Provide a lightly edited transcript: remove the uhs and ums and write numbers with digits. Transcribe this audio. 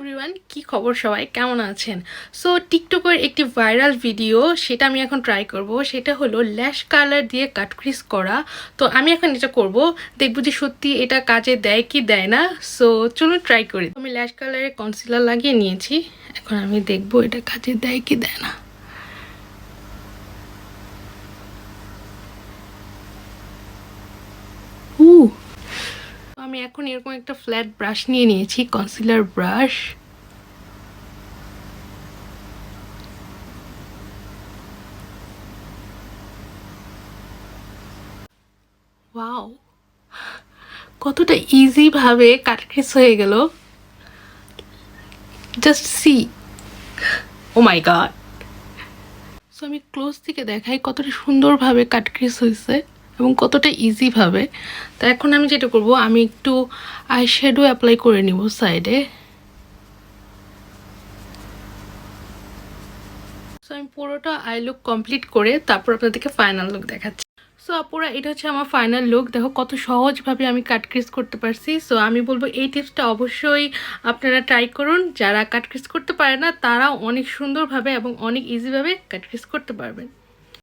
Everyone, কি খবর সবাই, কেমন আছেন? সো টিকটকের একটি ভাইরাল ভিডিও, সেটা আমি এখন ট্রাই করব। সেটা হলো ল্যাশ কালার দিয়ে কাটক্রিজ করা। তো আমি এখন এটা করব, দেখব যে সত্যি এটা কাজে দেয় কি দেয় না। সো চলুন ট্রাই করি। আমি ল্যাশ কালারে কনসিলার লাগিয়ে নিয়েছি, এখন আমি দেখব এটা কাজে দেয় কি দেয় না। আমি এখন এরকম একটা ফ্ল্যাট ব্রাশ নিয়ে নিয়েছি, কনসিলার ব্রাশ। ওয়াও, কতটা ইজি ভাবে কাটক্রিজ হয়ে গেল। জাস্ট সি, ও মাই গড। সো আমি ক্লোজ থেকে দেখাই কতটা সুন্দরভাবে কাটক্রিজ হয়েছে এবং কতটা ইজিভাবে। তো এখন আমি যেটা করব, আমি একটু আই শ্যাডো অ্যাপ্লাই করে নিব সাইডে। সো আমি পুরোটা আই লুক কমপ্লিট করে তারপর আপনাদেরকে ফাইনাল লুক দেখাচ্ছি। সো আপুরা, এটা হচ্ছে আমার ফাইনাল লুক। দেখো কত সহজভাবে আমি কাটক্রিজ করতে পারছি। সো আমি বলবো এই টিপসটা অবশ্যই আপনারা ট্রাই করুন। যারা কাটক্রিজ করতে পারে না তারাও অনেক সুন্দরভাবে এবং অনেক ইজিভাবে কাটক্রিজ করতে পারবেন।